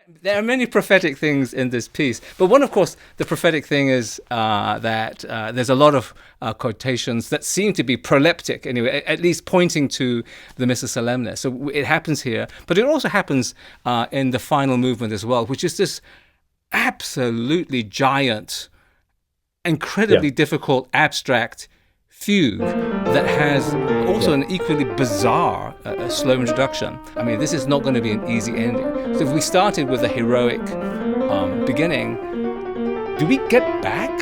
There are many prophetic things in this piece, but one, of course, the prophetic thing is that there's a lot of quotations that seem to be proleptic, anyway, at least pointing to the Missa Solemnis. So it happens here, but it also happens in the final movement as well, which is this absolutely giant, Yeah. incredibly difficult, abstract fugue that has also Yeah. an equally bizarre slow introduction. I mean, this is not going to be an easy ending. So if we started with a heroic beginning, do we get back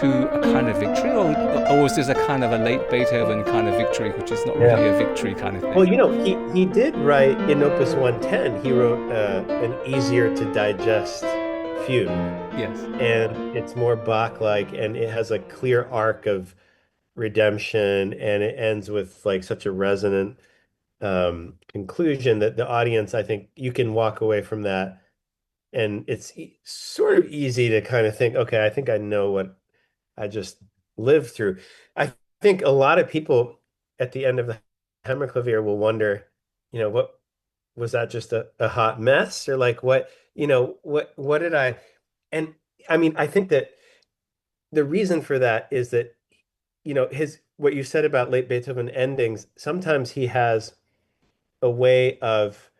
to a kind of victory, or was this a kind of a late Beethoven kind of victory, which is not Yeah. really a victory kind of Well, thing? he did write in Opus 110, he wrote an easier to digest fugue. Yes. And it's more Bach-like, and it has a clear arc of redemption, and it ends with like such a resonant conclusion that the audience, I think you can walk away from that, and it's sort of easy to kind of think, okay, I think I know what I just lived through. I think a lot of people at the end of the Hammerklavier will wonder, what was that, just a hot mess, or like what did I, and I mean, I think that the reason for that is that, his what you said about late Beethoven endings, sometimes he has a way of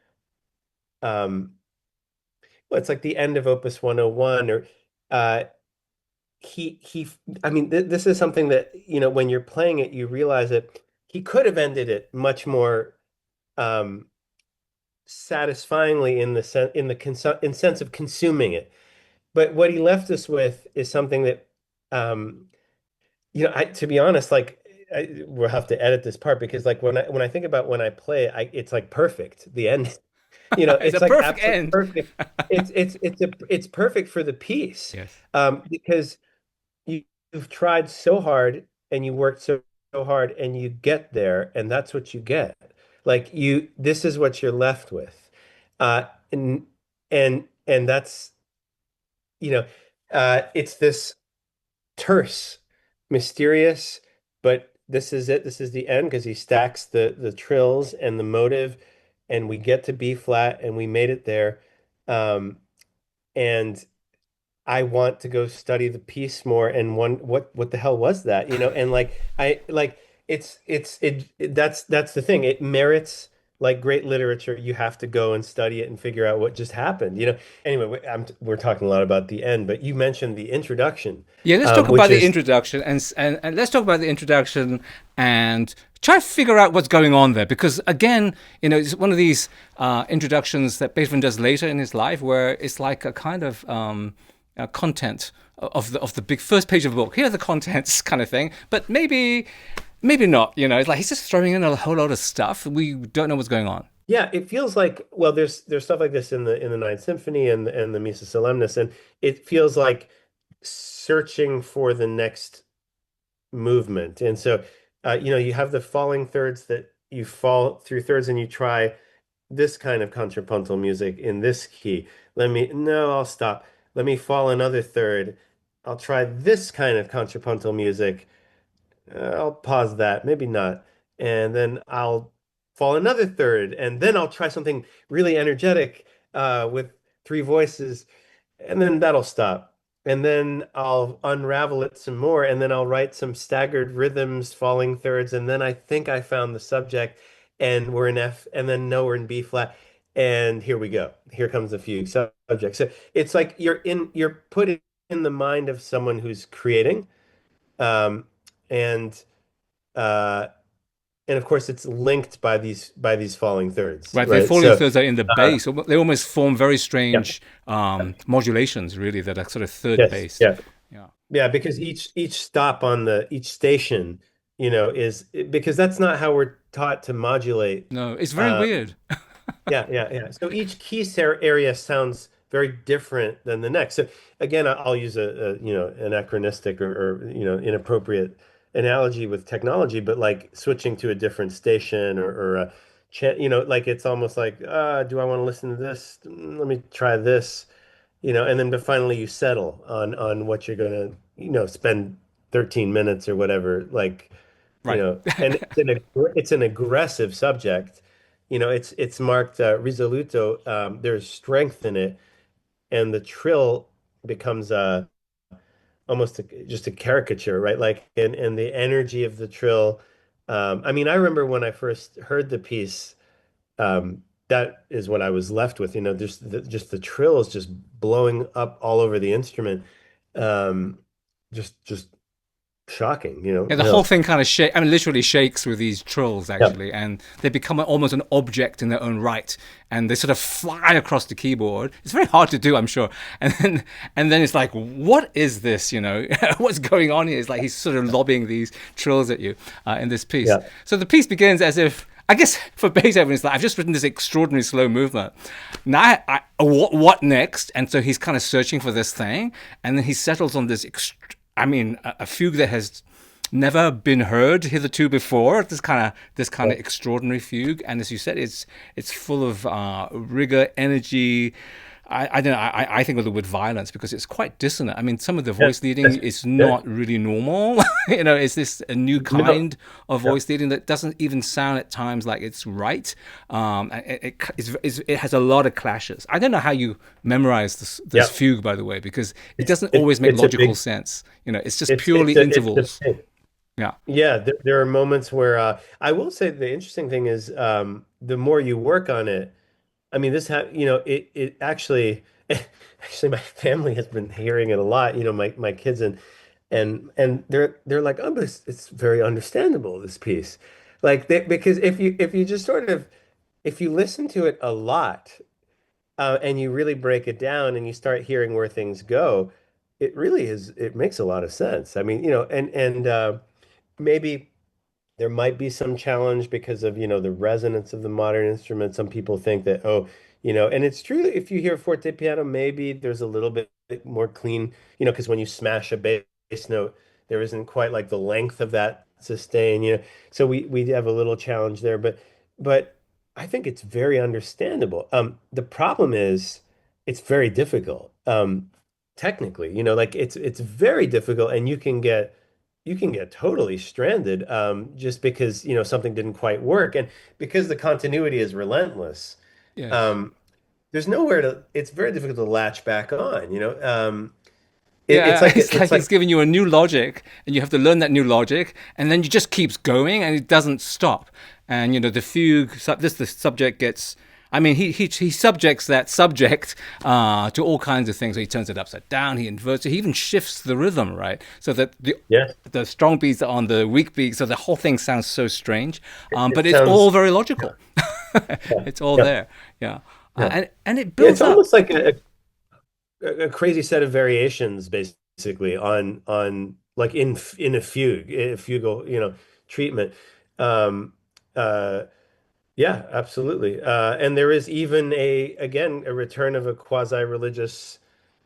well, it's like the end of Opus 101, or uh he I mean, this is something that, when you're playing it, you realize that he could have ended it much more um satisfyingly, in sense of consuming it. But what he left us with is something that, um to be honest, like, we'll have to edit this part, because like when I think about when I play, it's like perfect. The end, It's a it's like perfect absolutely end. perfect. It's perfect for the piece, Yes. because you've tried so hard, and you worked so hard, and you get there, and that's what you get. Like, this is what you're left with, uh, and and that's, you know, it's this terse, mysterious, but this is it. This is the end, because he stacks the trills and the motive, and we get to B flat, and we made it there. And I want to go study the piece more, and what the hell was that? And like, I like, that's the thing. It merits, like great literature. You have to go and study it and figure out what just happened. Anyway, we're talking a lot about the end, but you mentioned the introduction, Yeah, let's talk about which the is introduction, and let's talk about the introduction and try to figure out what's going on there. Because again, it's one of these introductions that Beethoven does later in his life, where it's like a kind of content of the big first page of the book. Here are the contents, kind of thing. But maybe not. It's like he's just throwing in a whole lot of stuff. We don't know what's going on. Yeah, it feels like, well, there's stuff like this in the Ninth Symphony and the Missa Solemnis, and it feels like searching for the next movement. And so, you have the falling thirds, that you fall through thirds, and you try this kind of contrapuntal music in this key. No, I'll stop. Let me fall another third. I'll try this kind of contrapuntal music. I'll pause that, maybe not. And then I'll fall another third, and then I'll try something really energetic, with three voices, and then that'll stop. And then I'll unravel it some more, and then I'll write some staggered rhythms, falling thirds, and then I think I found the subject, and we're in F, and then no, we're in B flat, and here we go. Here comes the fugue subject. So it's like you're put in the mind of someone who's creating, um, and uh, and of course it's linked by these falling thirds, Right, the right? falling So, thirds are in the uh, bass. They almost form very yeah, strange modulations, really, that are sort of third yes, based. yeah. Yeah. Yeah, because each stop on the each station, is because that's not how we're taught to modulate. No, it's very Uh, weird. yeah, yeah, yeah. So each key area sounds very different than the next. So again, I'll use anachronistic, or inappropriate analogy with technology, but like switching to a different station, or a like, it's almost like, do I want to listen to this? Let me try this, and then, but finally you settle on what you're gonna, spend 13 minutes or whatever, like, Right. and it's an aggressive subject. It's marked, risoluto. There's strength in it, and the trill becomes almost just a caricature, right? Like, and the energy of the trill. I mean, I remember when I first heard the piece, that is what I was left with. Just the trills just blowing up all over the instrument. Um, just shocking, Yeah, the whole no. thing kind of shake. I mean, literally shakes with these trolls Yeah. actually, and they become almost an object in their own right, and they sort of fly across the keyboard. It's very hard to do, I'm sure. And then it's like, what is this? What's going on here? It's like he's sort of lobbing these trills at you in this piece. Yeah. So the piece begins as if. I guess for Beethoven, it's like I've just written this extraordinary slow movement. Now, what next? And so he's kind of searching for this thing, and then he settles on this. I mean, a fugue that has never been heard hitherto before. This kind of extraordinary fugue, and as you said, it's full of rigor, energy. I don't know. I think of the word violence because it's quite dissonant. I mean, some of the Yeah. voice leading That's is good. not really normal. It's this a new No. kind of Yeah. voice leading that doesn't even sound at times like it's right. It has a lot of clashes. I don't know how you memorize this Yeah. fugue, by the way, because it It's doesn't always make it's a logical big sense. It's just purely it's a intervals. thing. Yeah. Yeah, there are moments where I will say the interesting thing is the more you work on it, I mean this ha it actually actually my family has been hearing it a lot, my kids and they're like, "Oh, but it's very understandable, this piece." Like because if you just sort of if you listen to it a lot, and you really break it down and you start hearing where things go, it makes a lot of sense. I mean, and maybe there might be some challenge because of, the resonance of the modern instrument. Some people think that, oh, and it's true if you hear forte piano, maybe there's a little bit more clean, because when you smash a bass note, there isn't quite like the length of that sustain, So we have a little challenge there, but I think it's very understandable. The problem is it's very difficult. Technically, like it's very difficult, and you can get totally stranded, just because something didn't quite work, and because the continuity is relentless. Yes. um, there's nowhere to. It's very difficult to latch back on. It's Yeah, like it's it's like like it's giving you a new logic, and you have to learn that new logic, and then you just keeps going, and it doesn't stop. And the fugue. The subject gets. I mean, he subjects that subject to all kinds of things. So he turns it upside down. He inverts it. He even shifts the rhythm, right? So that yes, the strong beats are on the weak beat. So the whole thing sounds so strange, but it it's all sounds. very Yeah, logical. yeah, It's all yeah, there. Yeah, yeah. and it Yeah, it's builds up. almost like a crazy set of variations, basically, on like in a fugal, treatment. Um, uh, Yeah, absolutely. And there is even again, a return of a quasi-religious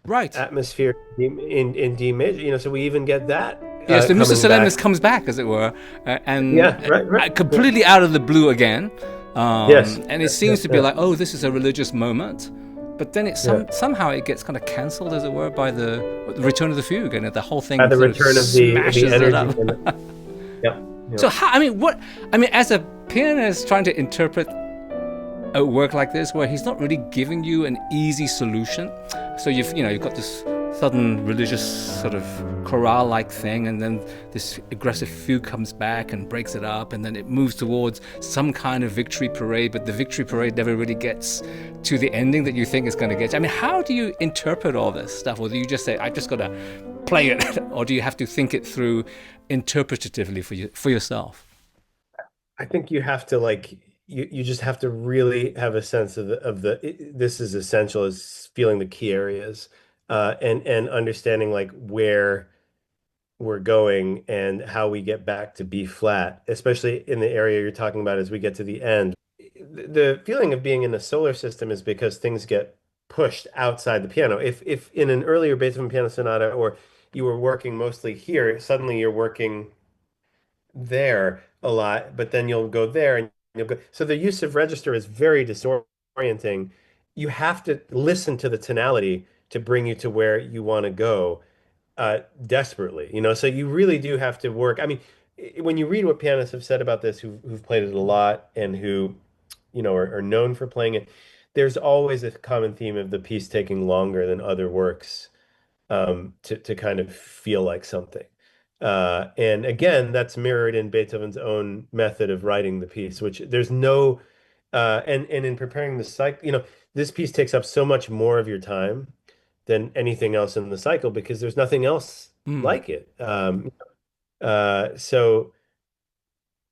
Right. atmosphere in D major. So we even get that Yes, the Mr. coming Solemnis back. comes back, as it were, and Yeah, right, right. Yeah. completely out of the blue again. Yes. And it Yeah, yeah, seems to be yeah. like, oh, this is a religious moment. But then Yeah. somehow it gets kind of cancelled, as it were, by the return of the fugue, and the whole thing The sort of return of the smashes it energy up. yeah, yeah. So how? I mean, what? I mean, as a pianist trying to interpret a work like this where he's not really giving you an easy solution. So you've got this sudden religious sort of chorale-like thing, and then this aggressive fugue comes back and breaks it up, and then it moves towards some kind of victory parade, but the victory parade never really gets to the ending that you think it's going to get. I mean, how do you interpret all this stuff? Or do you just say, I just got to play it? Or do you have to think it through interpretatively for yourself? I think you have to like you just have to really have a sense this is essential, is feeling the key areas, and understanding like where we're going and how we get back to B flat, especially in the area you're talking about as we get to the end. The feeling of being in the solar system is because things get pushed outside the piano. If in an earlier Beethoven piano sonata, or you were working mostly here, suddenly you're working there a lot, but then you'll go there and you'll go. So the use of register is very disorienting. You have to listen to the tonality to bring you to where you want to go, desperately, so you really do have to work. I mean, when you read what pianists have said about this, who've played it a lot and who, are known for playing it, there's always a common theme of the piece taking longer than other works to kind of feel like something. And again, that's mirrored in Beethoven's own method of writing the piece, which there's no and in preparing the cycle, this piece takes up so much more of your time than anything else in the cycle because there's nothing else Mm. like it. So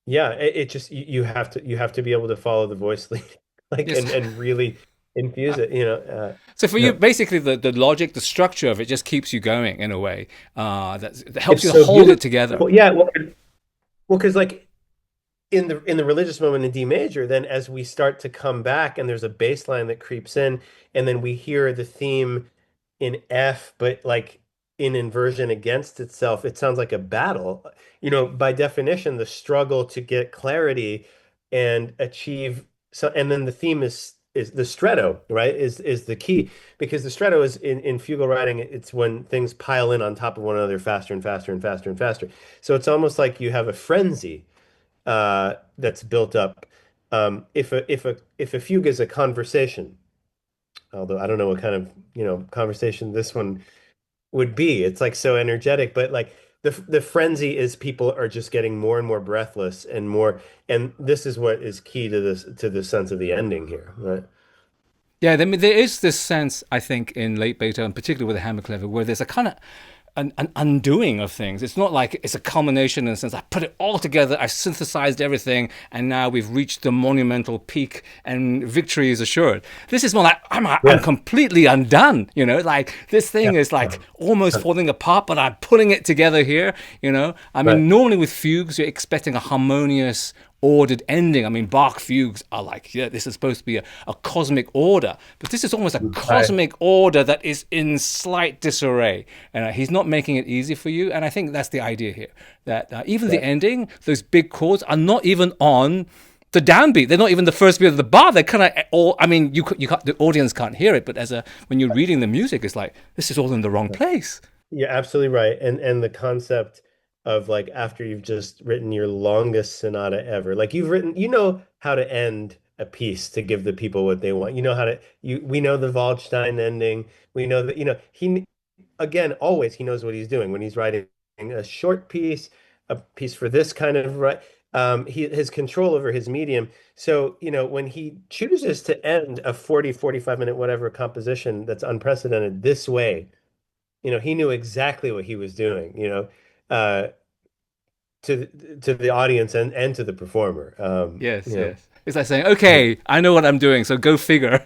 yeah, it just you have to be able to follow the voice lead, like Yes. and really infuse it. So for you, Yeah. basically, the logic, the structure of it just keeps you going in a way that helps It's you so hold it together. beautiful. Yeah, well, because like in the religious moment in D major, then as we start to come back and there's a bass line that creeps in, and then we hear the theme in F, but like in inversion against itself, it sounds like a battle. By definition, the struggle to get clarity and achieve so, and then the theme is the stretto, right? Is the key because the stretto is in fugal writing, it's when things pile in on top of one another faster and faster and faster and faster. So it's almost like you have a frenzy that's built up. If a fugue is a conversation, although I don't know what kind of conversation this one would be. It's like so energetic, but like the frenzy is people are just getting more and more breathless and more, and this is what is key to the sense of the ending here, right? Yeah, there is this sense, I think, in late Beethoven, particularly with the Hammerklavier, where there's a kind of an undoing of things. It's not like it's a culmination in the sense I put it all together, I synthesized everything, and now we've reached the monumental peak and victory is assured. This is more like I'm Yeah. completely undone. Like this Yeah. thing is like almost falling apart, but I'm putting it together here. I Right. mean, normally with fugues, you're expecting a harmonious ordered ending. I mean, Bach fugues are like, yeah, this is supposed to be a cosmic order, but this is almost a Right. cosmic order that is in slight disarray. And he's not making it easy for you. And I think that's the idea here, that even the Right. ending, those big chords are not even on the downbeat. They're not even the first beat of the bar. They're kind of all. I mean, you can't, the audience can't hear it, but when you're reading the music, it's like this is all in the wrong place. You're absolutely right. And the concept of like after you've just written your longest sonata ever, like you've written, how to end a piece to give the people what they want. You know how to you we know the Waldstein ending. We know that, he again, always he knows what he's doing when he's writing a short piece, a piece for this kind of right. He his control over his medium. So, when he chooses to end a 40, 45 minute, whatever composition that's unprecedented this way, he knew exactly what he was doing, uh, to the audience and to the performer. Yes, yes. It's like saying, okay, I know what I'm doing, so go figure,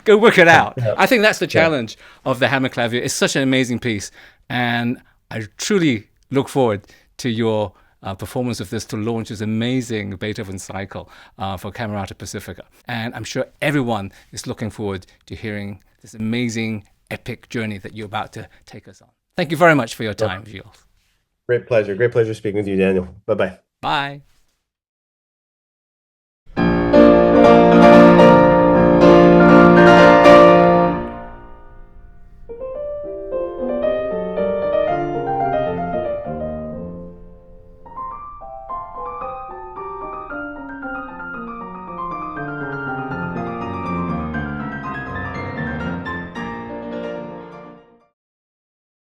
go work it out. Yeah, I think that's the yeah, challenge of the Hammerklavier. It's such an amazing piece. And I truly look forward to your performance of this to launch this amazing Beethoven cycle for Camerata Pacifica. And I'm sure everyone is looking forward to hearing this amazing, epic journey that you're about to take us on. Thank you very much for your yeah. time, Gilles. Great pleasure. Great pleasure speaking with you, Daniel. Bye bye. Bye.